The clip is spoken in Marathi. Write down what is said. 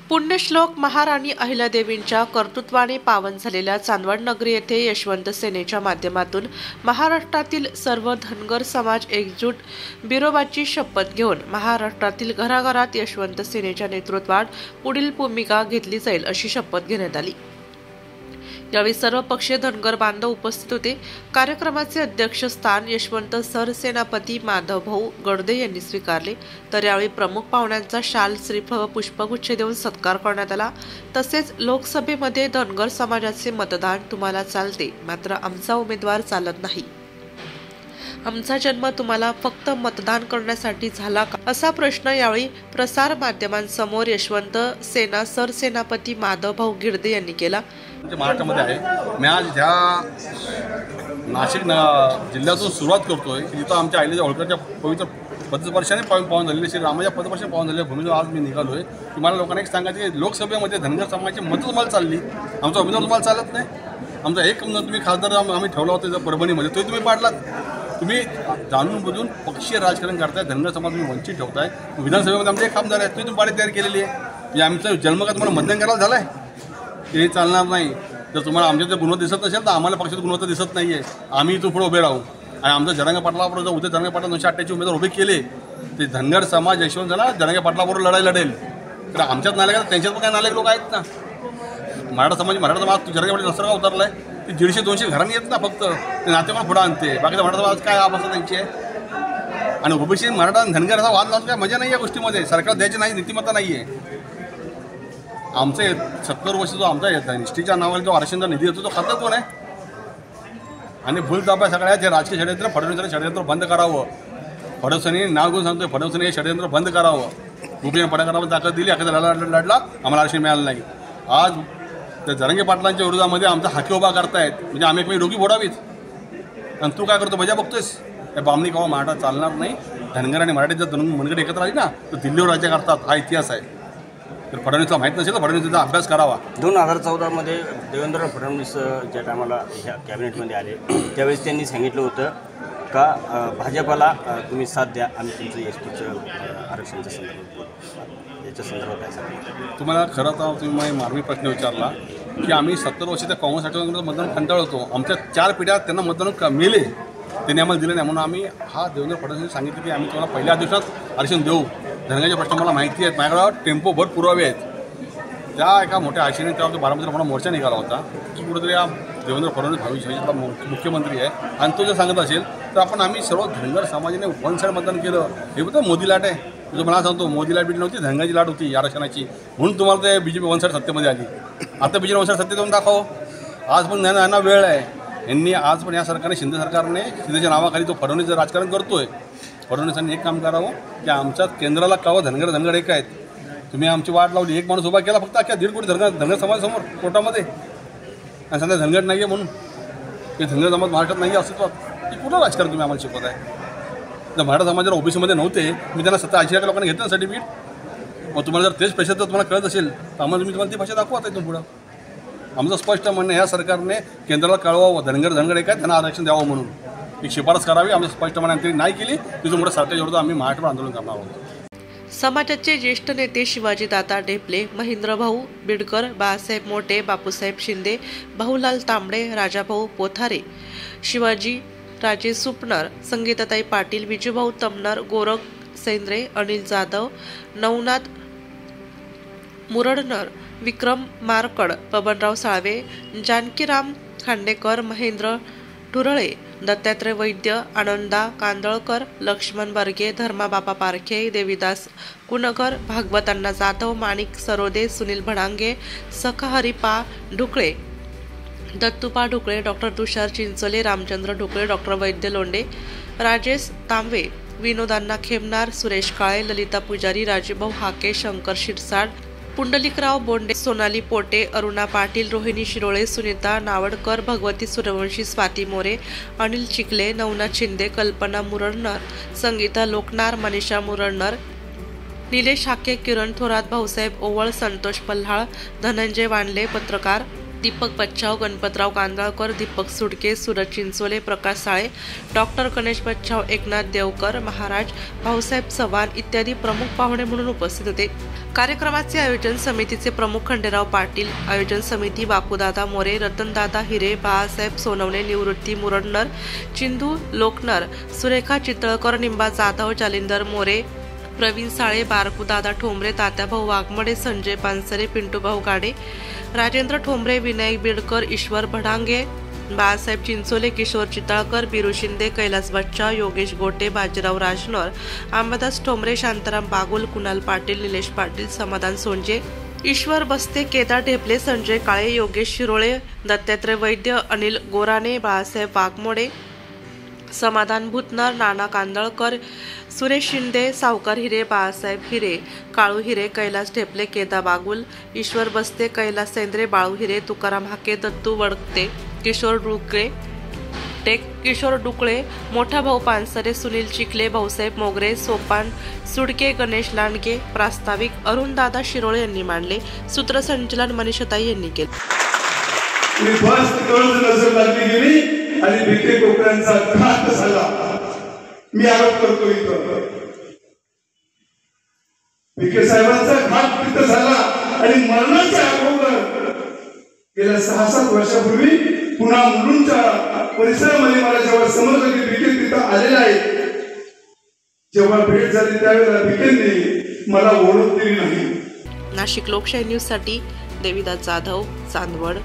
पुण्यश्लोक महाराणी अहिल्यादेवींच्या कर्तृत्वाने पावन झालेल्या चांदवड नगरी येथे यशवंत सेनेच्या माध्यमातून महाराष्ट्रातील सर्व धनगर समाज एकजूट बिरोबाची शपथ घेऊन महाराष्ट्रातील घराघरात यशवंत सेनेच्या नेतृत्वात पुढील भूमिका घेतली जाईल अशी शपथ घेण्यात आली। यावेळी सर्व पक्षीय धनगर बांधव उपस्थित होते। कार्यक्रमाचे अध्यक्षस्थान यशवंत सरसेनापती माधवभाऊ गडदे यांनी स्वीकारले। तर यावेळी प्रमुख पाहुण्यांचा शाल, श्रीफळ व पुष्पगुच्छ देऊन सत्कार करण्यात आला। तसेच लोकसभेमध्ये धनगर समाजाचे मतदान तुम्हाला चालते, मात्र आमचा उमेदवार चालत नाही। आमचा जन्म तुम्हाला फक्त मतदान करण्यासाठी झाला का, असा प्रश्न यावेळी प्रसार माध्यमांसमोर यशवंत सेना सरसेनापती माधवभाऊ गिरदे यांनी केला। महाराष्ट्रामध्ये आहे। मी आज ह्या नाशिक जिल्ह्यातून सुरुवात करतोय, जिथं आमच्या अहिल्यादेवी होळकरच्या पवित्र पदस्पर्शाने पावन झालेले श्री रामाच्या पदस्पर्शाने पावन झालेल्या भूमीवर आज मी निघालोय की मला लोकांना एक सांगायचं की लोकसभेमध्ये धनगर समाजाची मतं तुम्हाला चालली, आमचा उमेदवार तुम्हाला चालत नाही। आमचा एक तुम्ही खासदार आम्ही ठेवला होता परभणीमध्ये, तो तुम्ही पाडलात। तुम्ही जाणून बुजून पक्षीय राजकारण करताय, धनगर समाज तुम्ही वंचित ठेवताय। विधानसभेमध्ये आमचे एक आमदार आहेत, तुम्ही पाडी तयार केलेली आहे। म्हणजे आमचा जन्म का तुम्हाला मतदान करायला झाला आहे, हे चालणार नाही। जर तुम्हाला आमच्या जर गुणवत्ता दिसत नसेल तर आम्हाला पक्षाची गुणवत्ता दिसत नाही आहे। आम्ही इथून पुढे उभे राहू आणि आमचा जरांगे पाटलाबरोबर जर उद्या जरांगे पाटला 988 उमेदवार उभे केले ते धनगर समाज यशवंत झाला जरांगे पाटलाबरोबर लढेल। तर आमच्यात नालायक त्यांच्यात पण काय नालायक लोक आहेत ना। मराठा समाज जरांगे पाटील रस्ता का उतरला आहे, ते 150-200 घरांनी येत ना, फक्त ते नातेवाईक पुढे आणते। बाकीचा मराठा समाज काय अवस्था त्यांची आहे। आणि ओबीसी मराठा धनगर असा वाद लावून काय मजा नाही या गोष्टीमध्ये, सरकार द्यायची नाही, नीतिमत्ता नाही आहे। आमचे 70 वर्ष जो आमचा निष्ठेच्या नावाला जो आरक्षणचा निधी येतो तो खातं कोण आहे? आणि भूलतापा सगळ्या जे राजकीय षडयंत्र फडणवीसांनी षडयंत्र बंद करावं। फडणवीसांनी नाव घेऊन सांगतोय, फडणवीसांनी हे षडयंत्र बंद करावं। गोपीनाथ पडळकरांना ताकद दिली, एखादा लढला आम्हाला आरक्षण मिळालं नाही। आज त्या जरांगे पाटलांच्या विरोधामध्ये आमचा हाकी उभा करतायत, म्हणजे आम्ही एकमेक डोकी फोडावीत। आणि तू काय करतो, मजा बघतोयस। या बामणी कवा मराठा चालणार नाही। धनगर आणि मराठी जर मनगड एकत्र आली ना तर दिल्लीवर राज्य करतात, हा इतिहास आहे। तर फडणवीसला माहीत नसेल तर फडणवीसचा अभ्यास करावा। 2014मध्ये देवेंद्र फडणवीस ज्या टायमाला ह्या कॅबिनेटमध्ये आले त्यावेळेस त्यांनी सांगितलं होतं का भाजपाला तुम्ही साथ द्या, आम्ही तुमचं एसटीचं आरक्षणाच्या संदर्भात याच्या संदर्भात काय सांगितलं तुम्हाला? खरं तर तुम्ही मार्मी प्रश्न विचारला की आम्ही 70 वर्ष त्या काँग्रेस मतदान कंटाळतो। आमच्या 4 पिढ्या त्यांना मतदान मिळेल, त्यांनी आम्हाला दिलं नाही, म्हणून आम्ही हा देवेंद्र फडणवीस सांगितलं की आम्ही तुम्हाला पहिल्या दिवसात आरक्षण देऊ। धनगरचे प्रश्न मला माहिती आहेत, माझ्याकडे टेम्पो भर पुरावे आहेत। त्या एका मोठ्या आशेने त्यावर बारामतीला मोठा मोर्चा निघाला होता की कुठेतरी हा देवेंद्र फडणवीस भविष्याचा मुख्यमंत्री आहे आणि तो जर सांगत असेल तर आम्ही सर्व धनगर समाजाने वन साईड मतदान केलं। हे फक्त मोदी लाट आहे, तुझं मला सांगतो मोदी लाट नव्हती, धनगरची लाट होती आरक्षणाची, म्हणून तुम्हाला ते BJP वन साईड सत्तेमध्ये आली। आता BJP वन साईड सत्तेत येऊन दाखव। आज पण यांना वेळ आहे। यांनी आज पण या सरकारने शिंदे सरकारने शिंदेच्या नावाखाली तो फडणवीस राजकारण करतोय। फडणवीसांनी एक काम करावं की आमच्या केंद्राला कावं धनगर एक आहेत, तुम्ही आमची वाट लावली। एक माणूस उभा केला फक्त अख्ख्या 1.5 कोटी धनगर समाजासमोर कोर्टामध्ये, आणि सध्या धनगर नाही आहे म्हणून ते धनगर समाज महाराष्ट्रात नाही अस्तित्वात, की कुठं राजकारण तुम्ही आम्हाला शिकवत आहे? जर मराठा समाज जर ओबीसीमध्ये नव्हते, मी त्यांना 70-80 लोकांना घेतलं सर्टिफिकेट। मग तुम्हाला जर तेच पैसे तर तुम्हाला कळत असेल तर आम्हाला तुम्ही ती भाषा दाखवा इथून पुढं। आमचं स्पष्ट म्हणणं या सरकारने केंद्राला कळवावं धनगर एक आहेत त्यांना आरक्षण द्यावं म्हणून एक शिफारस करावी। आमचं स्पष्ट म्हणणं तरी नाही केली तिथून पुढे सरकारच्या आम्ही महाराष्ट्र आंदोलन करणार आहोत। समाजाचे ज्येष्ठ नेते शिवाजीदादा ढेपले, महेंद्रभाऊ बिडकर, बाळासाहेब मोटे, बापूसाहेब शिंदे, भाऊलाल तांबडे, राजाभाऊ पोथारे, शिवाजी राजे सुपनर, संगीताताई पाटील, विजूभाऊ तमनर, गोरख सेंद्रे, अनिल जाधव, नवनाथ मुरडनर, विक्रम मारकड, बबनराव साळवे, जानकीराम खांडेकर, महेंद्र ढुरळे, दत्तात्रय वैद्य, आनंदा कांदळकर, लक्ष्मण बर्गे, धर्माबापा पारखे, देवीदास कुणकर, भागवत अण्णा जाधव, माणिक सरोदे, सुनील भडांगे, सखा हरिपा ढुकळे, दत्तूपा ढुकळे, डॉक्टर तुषार चिंचोले, रामचंद्र ढुकळे, डॉक्टर वैद्य लोंढे, राजेश तांबे, विनोद अण्णा खेमनार, सुरेश काळे, ललिता पुजारी, राजूभाऊ हाके, शंकर शिरसाट, पुंडलिकराव बोंडे, सोनाली पोटे, अरुणा पाटील, रोहिणी शिरोळे, सुनीता नावडकर, भगवती सूर्यवंशी, स्वाती मोरे, अनिल चिखले, नवनाथ शिंदे, कल्पना मुरडनर, संगीता लोकनार, मनीषा मुरडनर, निलेश हाके, किरण थोरात, भाऊसाहेब ओवळ, संतोष पल्हाळ, धनंजय वानले, पत्रकार दीपक बच्छाव, गणपतराव कांदळकर, दीपक सुडके, सूरज चिंचोले, प्रकाश साळे, डॉक्टर गणेश बच्छाव, एकनाथ देवकर, महाराज, भाऊसाहेब चव्हाण इत्यादी प्रमुख पाहुणे म्हणून उपस्थित होते। कार्यक्रमाचे आयोजन समितीचे प्रमुख खंडेराव पाटील, आयोजन समिती बापूदादा मोरे, रतनदादा हिरे, बाळासाहेब सोनवणे, निवृत्ती मुरडनर, चिंदू लोकनर, सुरेखा चितळकर, निंबा जाधव, जालिंदर मोरे, प्रवीण साळे, बारकूदादा ठोंबरे, तात्याभाऊ वाघमडे, संजय पानसरे, पिंटूभाऊ गाडे, राजेंद्र ठोंबरे, विनायक बिडकर, ईश्वर भडांगे, बाळासाहेब चिंचोले, किशोर चितळकर, बिरू शिंदे, कैलास बच्छाव, योगेश गोटे, बाजीराव राजनर, अंबादास ठोंबरे, शांताराम बागुल, कुणाल पाटील, निलेश पाटील, समाधान सोंजे, ईश्वर बस्ते, केदार ढेपले, संजय काळे, योगेश शिरोळे, दत्तात्रय वैद्य, अनिल गोराणे, बाळासाहेब वाघमोडे, समाधान भूतनर, नाना कांदळकर, सुरेश शिंदे, सावकार हिरे, बाळासाहेब हिरे, काळू हिरे, कैलास ढेपले, केदा बागुल, ईश्वर बस्ते, कैलास सेंद्रे, बाळू हिरे, तुकाराम हाके, दत्तू वडकते, किशोर डुकळे, मोठा भाऊ पानसरे, सुनील चिखले, भाऊसाहेब मोगरे, सोपान सुडके, गणेश लांडगे, प्रास्ताविक अरुणदादा शिरोळे यांनी मांडले। सूत्रसंचालन मनीषाताई यांनी केले। आणि भिके कोकरांचा घात झाला, मी आरोप करतो इथं भिके साहेबांचा घात तिथं झाला आणि मरणाच्या अगोदर गेल्या 6-7 वर्षापूर्वी पुन्हा मुलुंडच्या परिसरामध्ये मला जेव्हा समजलं की भिके तिथं आलेला आहे, जेव्हा भेट झाली त्यावेळेला भिकेंनी मला ओळख दिली नाही। नाशिक लोकशाही न्यूज साठी देविदास जाधव, चांदवड।